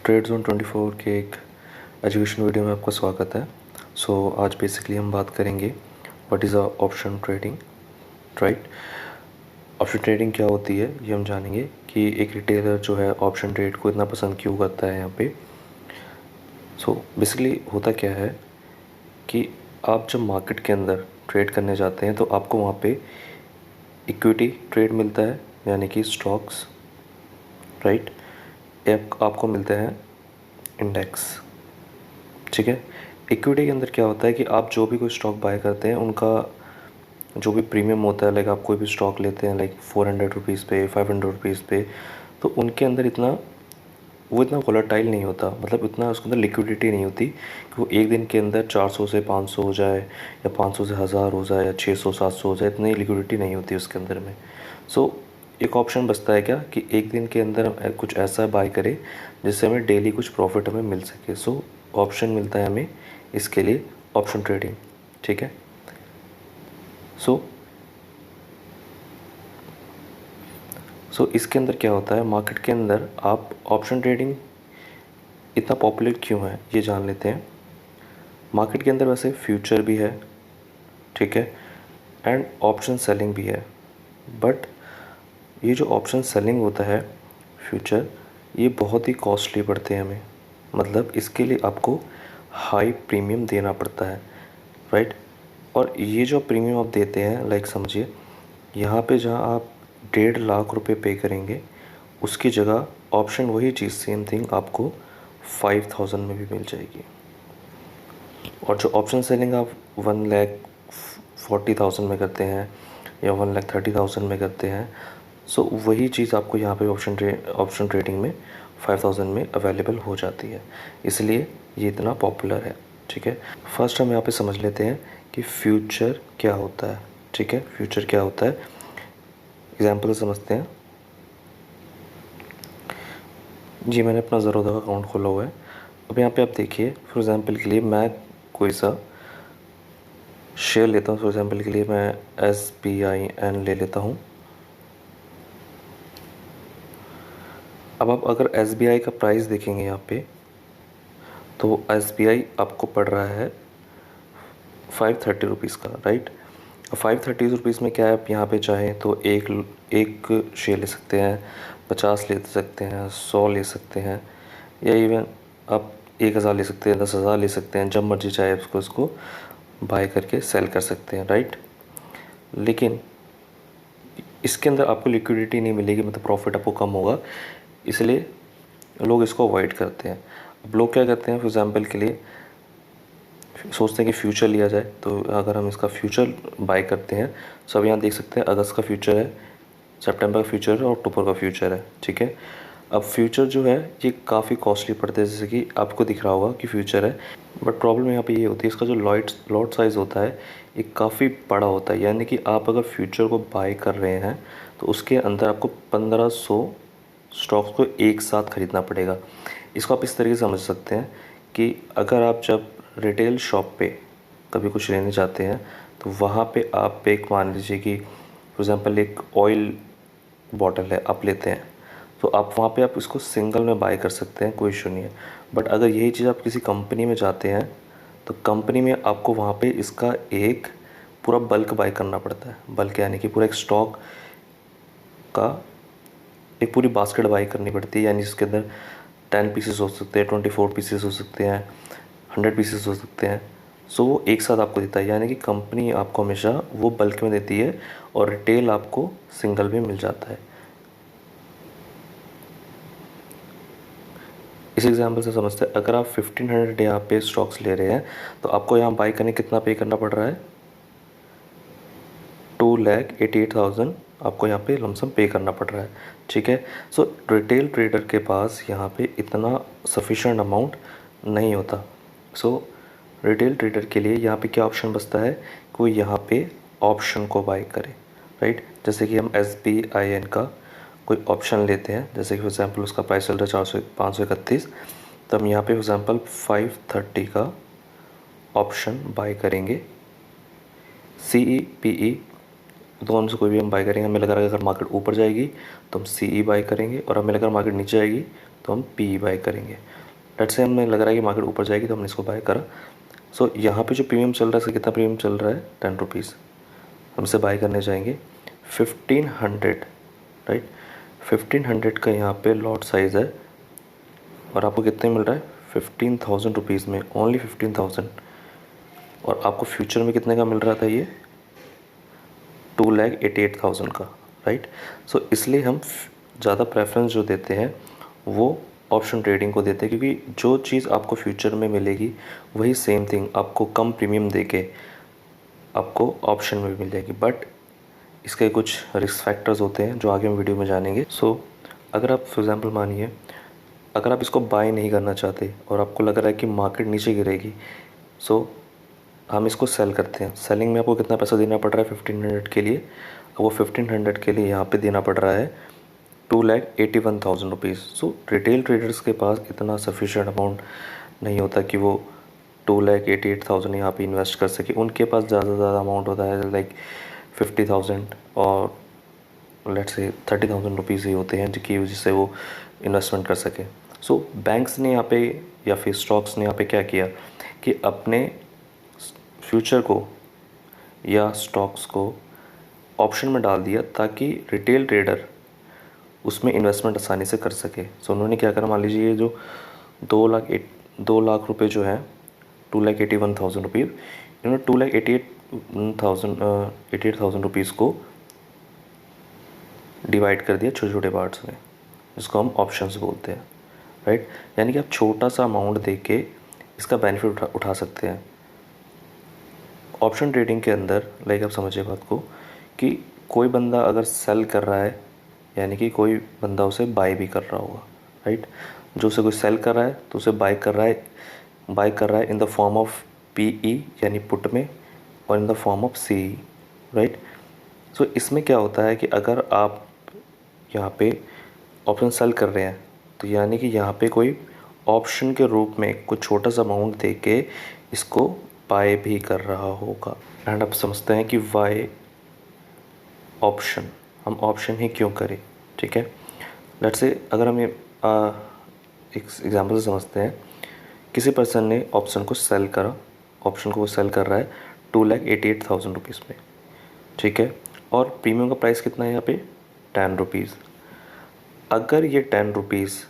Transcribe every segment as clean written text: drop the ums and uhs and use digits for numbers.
Trade zone 24 के एक education video में आपका स्वागत है। आज बेसिकली हम बात करेंगे what is a option trading, right. Option trading क्या होती है ये हम जानेंगे कि एक रिटेलर जो है ऑप्शन ट्रेड को इतना पसंद क्यों करता है यहाँ पे। बेसिकली होता क्या है कि आप जब मार्केट के अंदर ट्रेड करने जाते हैं तो आपको वहाँ पे इक्विटी ट्रेड मिलता है, यानी कि स्टॉक्स, राइट। आपको मिलते हैं इंडेक्स, ठीक है। इक्विटी के अंदर क्या होता है कि आप जो भी कोई स्टॉक बाय करते हैं उनका जो भी प्रीमियम होता है, लाइक आप कोई भी स्टॉक लेते हैं लाइक 400 रुपीज़ पे, 500 रुपीज़ पे, तो उनके अंदर इतना वोलेटाइल नहीं होता, मतलब इतना उसके अंदर लिक्विडिटी नहीं होती कि वो एक दिन के अंदर 400 से 500 हो जाए या 500 से 1000 हो जाए या 600 700 हो जाए, इतनी लिक्विडिटी नहीं होती उसके अंदर में। एक ऑप्शन बचता है क्या कि एक दिन के अंदर कुछ ऐसा बाय करें जिससे हमें डेली कुछ प्रॉफिट हमें मिल सके। ऑप्शन मिलता है हमें इसके लिए ऑप्शन ट्रेडिंग, ठीक है। इसके अंदर क्या होता है, मार्केट के अंदर आप ऑप्शन ट्रेडिंग इतना पॉपुलर क्यों है ये जान लेते हैं। मार्केट के अंदर वैसे फ्यूचर भी है, ठीक है, एंड ऑप्शन सेलिंग भी है, बट ये जो ऑप्शन सेलिंग होता है फ्यूचर, ये बहुत ही कॉस्टली पड़ते हैं हमें, मतलब इसके लिए आपको हाई प्रीमियम देना पड़ता है, राइट। और ये जो प्रीमियम आप देते हैं, लाइक समझिए यहाँ पे जहाँ आप 1.5 लाख रुपए पे करेंगे उसकी जगह ऑप्शन वही चीज़ सेम थिंग आपको 5000 में भी मिल जाएगी। और जो ऑप्शन सेलिंग आप 1,40,000 में करते हैं या 1,30,000 में करते हैं, वही चीज़ आपको यहाँ पे ऑप्शन ट्रेडिंग में 5000 में अवेलेबल हो जाती है, इसलिए ये इतना पॉपुलर है, ठीक है। फर्स्ट हम यहाँ पे समझ लेते हैं कि फ्यूचर क्या होता है, ठीक है। फ्यूचर क्या होता है, एग्जाम्पल समझते हैं। जी मैंने अपना ज़रोदा का अकाउंट खोला हुआ है। अब यहाँ पे आप देखिए, फॉर एग्ज़ाम्पल के लिए मैं कोई सा शेयर लेता हूँ। फॉर एग्ज़ाम्पल के लिए मैं SBIN ले लेता हूँ। अब आप अगर SBI का प्राइस देखेंगे यहाँ पे, तो SBI आपको पड़ रहा है 530 रुपीज़ का, राइट। 530 रुपीज़ में क्या है, आप यहाँ पे चाहें तो एक शेयर ले सकते हैं, 50 ले सकते हैं, 100 ले सकते हैं, या इवन आप 1000 ले सकते हैं, 10,000 ले सकते हैं, जब मर्जी चाहे उसको बाय करके सेल कर सकते हैं, राइट। लेकिन इसके अंदर आपको लिक्विडिटी नहीं मिलेगी, मतलब प्रॉफिट आपको कम होगा, इसलिए लोग इसको अवॉइड करते हैं। अब लोग क्या करते हैं, फॉर एग्ज़ाम्पल के लिए सोचते हैं कि फ़्यूचर लिया जाए, तो अगर हम इसका फ्यूचर बाय करते हैं, सब यहाँ देख सकते हैं, अगस्त का फ्यूचर है, सितंबर का फ्यूचर है और अक्टूबर का फ्यूचर है, ठीक है। अब फ्यूचर जो है ये काफ़ी कॉस्टली पड़ता है, जैसे कि आपको दिख रहा होगा कि फ्यूचर है, बट प्रॉब्लम यहाँ पे ये होती है, इसका जो लॉट साइज़ होता है ये काफ़ी बड़ा होता है, यानी कि आप अगर फ्यूचर को बाय कर रहे हैं तो उसके अंदर आपको 1500 स्टॉक्स को एक साथ ख़रीदना पड़ेगा। इसको आप इस तरीके से समझ सकते हैं कि अगर आप जब रिटेल शॉप पे कभी कुछ लेने जाते हैं तो वहाँ पे आप एक मान लीजिए कि फॉर एग्ज़ाम्पल एक ऑयल बॉटल है आप लेते हैं, तो आप वहाँ पे आप इसको सिंगल में बाय कर सकते हैं, कोई इशू नहीं है। बट अगर यही चीज़ आप किसी कंपनी में जाते हैं तो कंपनी में आपको वहाँ पे इसका एक पूरा बल्क बाय करना पड़ता है। बल्क यानी कि पूरा एक स्टॉक का एक पूरी बास्केट बाय करनी पड़ती है, यानी इसके अंदर 10 पीसेस हो सकते हैं, 24 पीसेस हो सकते हैं, 100 पीसेस हो सकते हैं। वो एक साथ आपको देता है, यानी कि कंपनी आपको हमेशा वो बल्क में देती है और रिटेल आपको सिंगल में मिल जाता है। इस एग्जांपल से समझते हैं, अगर आप 1500 यहाँ पे स्टॉक्स ले रहे हैं तो आपको यहाँ बाई करने कितना पे करना पड़ रहा है, 2,88,000 आपको यहाँ पे लमसम पे करना पड़ रहा है, ठीक है। रिटेल ट्रेडर के पास यहाँ पे इतना सफिशेंट अमाउंट नहीं होता। रिटेल ट्रेडर के लिए यहाँ पे क्या ऑप्शन बचता है, कोई यहाँ पे ऑप्शन को बाय करे, राइट। जैसे कि हम SBIN का कोई ऑप्शन लेते हैं, जैसे कि फॉर एग्ज़ाम्पल उसका प्राइस चल रहा है 531, तो हम यहाँ पे फॉर एग्ज़ाम्पल 530 का ऑप्शन बाय करेंगे। CE PE दोनों से कोई भी हम बाय करेंगे, हमें लग रहा है अगर मार्केट ऊपर जाएगी तो हम CE बाय करेंगे, और हमें लगा मार्केट नीचे आएगी तो हम पी बाय करेंगे। लेट्स से हमें लग रहा है कि मार्केट ऊपर जाएगी तो हमने इसको बाय करा। सो यहाँ पे जो प्रीमियम चल रहा है, कितना प्रीमियम चल रहा है, 10 रुपीज़। हम इसे बाय करने जाएंगे 1500, राइट। 1500 का यहाँ पे लॉट साइज़ है और आपको कितने मिल रहा है, 15,000 रुपीज़ में, ओनली 15,000। और आपको फ्यूचर में कितने का मिल रहा था, ये 2,88,000 का, राइट। सो इसलिए हम ज़्यादा प्रेफरेंस जो देते हैं वो ऑप्शन ट्रेडिंग को देते हैं, क्योंकि जो चीज़ आपको फ्यूचर में मिलेगी वही सेम थिंग आपको कम प्रीमियम देके आपको ऑप्शन में भी मिल जाएगी। बट इसके कुछ रिस्क फैक्टर्स होते हैं जो आगे हम वीडियो में जानेंगे। सो अगर आप फॉर एग्ज़ाम्पल मानिए, अगर आप इसको बाय नहीं करना चाहते और आपको लग रहा है कि मार्केट नीचे गिरेगी, सो हम इसको सेल करते हैं। सेलिंग में आपको कितना पैसा देना पड़ रहा है 1500 के लिए, वो 1500 के लिए यहाँ पे देना पड़ रहा है 2,81,000 रुपीज़। सो रिटेल ट्रेडर्स के पास इतना सफिशिएंट अमाउंट नहीं होता कि वो 2,88,000 यहाँ पे इन्वेस्ट कर सके। उनके पास ज़्यादा से ज़्यादा अमाउंट होता है लाइक 50,000 और लेट्स से 30,000 रुपीज़ ही होते हैं जिससे वो इन्वेस्टमेंट कर सके। सो बैंक्स ने यहाँ पे या फिर स्टॉक्स ने यहाँ पे क्या किया कि अपने फ्यूचर को या स्टॉक्स को ऑप्शन में डाल दिया ताकि रिटेल ट्रेडर उसमें इन्वेस्टमेंट आसानी से कर सके। सो उन्होंने क्या करा, मान लीजिए ये जो 2 लाख रुपए जो है 2,81,000 रुपीज़, इन्होंने 2,88,000 रुपीज़ को डिवाइड कर दिया छोटे छोटे पार्ट्स में, जिसको हम ऑप्शंस बोलते हैं, राइट। यानी कि आप छोटा सा अमाउंट दे के इसका बेनिफिट उठा सकते हैं। ऑप्शन ट्रेडिंग के अंदर लाइक आप समझिए बात को कि कोई बंदा अगर सेल कर रहा है, यानी कि कोई बंदा उसे बाय भी कर रहा होगा, राइट। जो उसे कोई सेल कर रहा है तो उसे बाय कर रहा है in the form of PE यानी पुट में, और in the form of CE, right. So इसमें क्या होता है कि अगर आप यहाँ पे ऑप्शन सेल कर रहे हैं तो यानी कि यहाँ पे कोई ऑप्शन के रूप में कुछ छोटा सा अमाउंट दे के इसको बाय भी कर रहा होगा। एंड आप समझते हैं कि वाई ऑप्शन, हम ऑप्शन ही क्यों करें, ठीक है। लेट्स से अगर हम ये एक एग्जांपल से समझते हैं, किसी पर्सन ने ऑप्शन को सेल करा, ऑप्शन को वो सेल कर रहा है 2,88,000 रुपीज़ में, ठीक है। और प्रीमियम का प्राइस कितना है यहाँ पे 10 रुपीज़। अगर ये 10 रुपीज़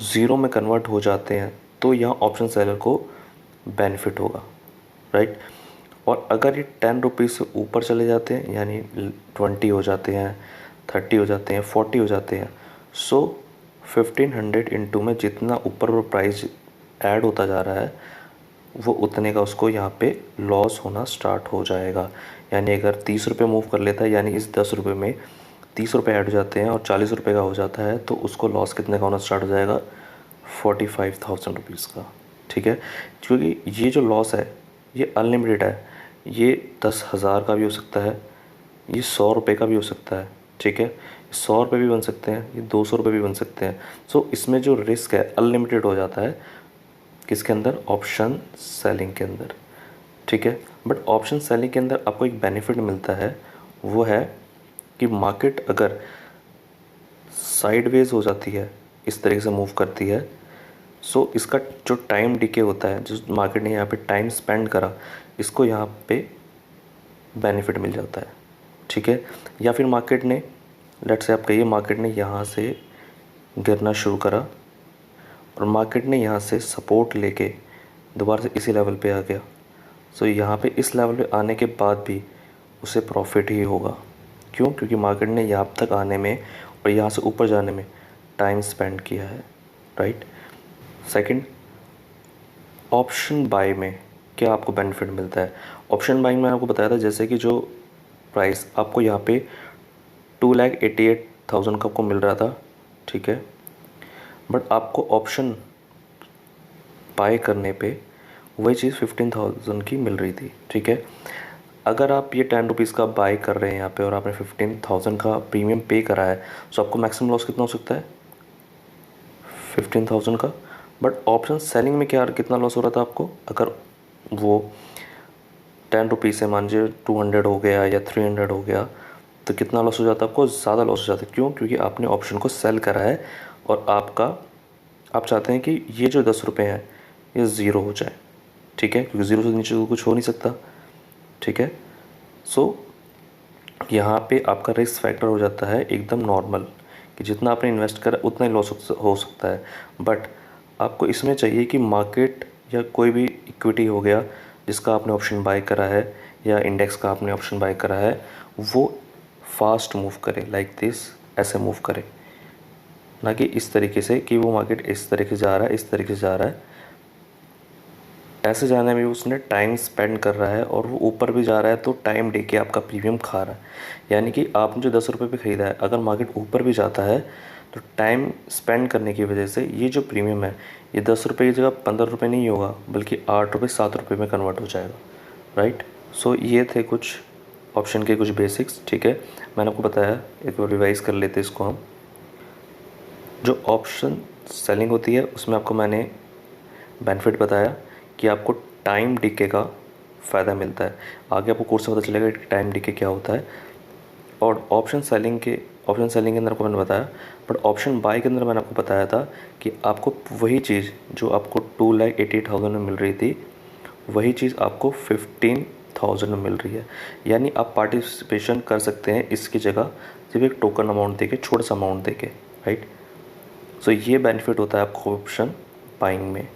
ज़ीरो में कन्वर्ट हो जाते हैं तो यहाँ ऑप्शन सेलर को बेनिफिट होगा, राइट। और अगर ये 10 रुपीज़ से ऊपर चले जाते हैं, यानी 20 हो जाते हैं, 30 हो जाते हैं, 40 हो जाते हैं, सो 1500 इंटू में जितना ऊपर वो प्राइस ऐड होता जा रहा है वो उतने का उसको यहाँ पे लॉस होना स्टार्ट हो जाएगा। यानी अगर 30 रुपये मूव कर लेता है, यानी इस 10 रुपये में 30 रुपये ऐड हो जाते हैं और 40 रुपये का हो जाता है, तो उसको लॉस कितने का होना स्टार्ट हो जाएगा, 45,000 रुपीज़ का, ठीक है। क्योंकि ये जो लॉस है ये अनलिमिटेड है, ये 10,000 का भी हो सकता है, ये 100 रुपये का भी हो सकता है, ठीक है। 100 रुपये भी बन सकते हैं, ये 200 रुपये भी बन सकते हैं। सो इसमें जो रिस्क है अनलिमिटेड हो जाता है, किसके अंदर, ऑप्शन सेलिंग के अंदर, ठीक है। बट ऑप्शन सेलिंग के अंदर आपको एक बेनिफिट मिलता है, वो है कि मार्केट अगर साइडवेज हो जाती है, इस तरीके से मूव करती है, सो इसका जो टाइम डिके होता है, जो मार्केट ने यहाँ पे टाइम स्पेंड करा, इसको यहाँ पे बेनिफिट मिल जाता है, ठीक है। या फिर मार्केट ने, लेट्स से आप कहिए मार्केट ने यहाँ से गिरना शुरू करा और मार्केट ने यहाँ से सपोर्ट लेके दोबारा से इसी लेवल पे आ गया, सो यहाँ पे इस लेवल पे आने के बाद भी उसे प्रॉफिट ही होगा। क्यों? क्योंकि मार्केट ने यहाँ तक आने में और यहाँ से ऊपर जाने में टाइम स्पेंड किया है, राइट। सेकंड, ऑप्शन बाय में क्या आपको बेनिफिट मिलता है। ऑप्शन बाइंग में आपको बताया था जैसे कि जो प्राइस आपको यहाँ पे 2,88,000 का आपको मिल रहा था, ठीक है। बट आपको ऑप्शन बाय करने पे वही चीज़ 15,000 की मिल रही थी, ठीक है। अगर आप ये 10 रुपीज़ का बाय कर रहे हैं यहाँ पे और आपने 15,000 का प्रीमियम पे करा है, तो आपको मैक्सिमम लॉस कितना हो सकता है, 15,000 का। बट ऑप्शन सेलिंग में क्या कितना लॉस हो रहा था आपको, अगर वो 10 रुपीज़ से मान लीजिए 200 हो गया या 300 हो गया, तो कितना लॉस हो जाता है आपको, ज़्यादा लॉस हो जाता है। क्यों? क्योंकि आपने ऑप्शन को सेल करा है और आप चाहते हैं कि ये जो 10 रुपये हैं ये ज़ीरो हो जाए, ठीक है, क्योंकि ज़ीरो से नीचे तो कुछ हो नहीं सकता, ठीक है। सो यहाँ पे आपका रिस्क फैक्टर हो जाता है एकदम नॉर्मल, कि जितना आपने इन्वेस्ट करा उतना ही लॉस हो सकता है। बट आपको इसमें चाहिए कि मार्केट या कोई भी इक्विटी हो गया जिसका आपने ऑप्शन बाय करा है, या इंडेक्स का आपने ऑप्शन बाय करा है, वो फास्ट मूव करे, लाइक दिस, ऐसे मूव करे, ना कि इस तरीके से कि वो मार्केट इस तरीके से जा रहा है, इस तरीके से जा रहा है। ऐसे जाने में उसने टाइम स्पेंड कर रहा है और वो ऊपर भी जा रहा है तो टाइम दे के आपका प्रीमियम खा रहा है। यानी कि आपने जो 10 रुपये पे ख़रीदा है, अगर मार्केट ऊपर भी जाता है तो टाइम स्पेंड करने की वजह से ये जो प्रीमियम है ये 10 रुपये की जगह 15 रुपये नहीं होगा, बल्कि 8 रुपये 7 रुपये में कन्वर्ट हो जाएगा, राइट। सो ये थे कुछ ऑप्शन के कुछ बेसिक्स, ठीक है। मैंने आपको बताया, एक बार रिवाइज़ कर लेते इसको हम। जो ऑप्शन सेलिंग होती है उसमें आपको मैंने बेनिफिट बताया कि आपको टाइम डिके का फ़ायदा मिलता है। आगे आपको कोर्स में पता चलेगा कि टाइम डिके क्या होता है। और ऑप्शन सेलिंग के अंदर आपको मैंने बताया, बट ऑप्शन बाय के अंदर मैंने आपको बताया था कि आपको वही चीज़ जो आपको 2,88,000 में मिल रही थी, वही चीज़ आपको 15,000 में मिल रही है। यानी आप पार्टिसिपेशन कर सकते हैं इसकी जगह सिर्फ एक टोकन अमाउंट देके, छोटा सा अमाउंट देके, राइट। सो ये बेनिफिट होता है आपको ऑप्शन बाइंग में।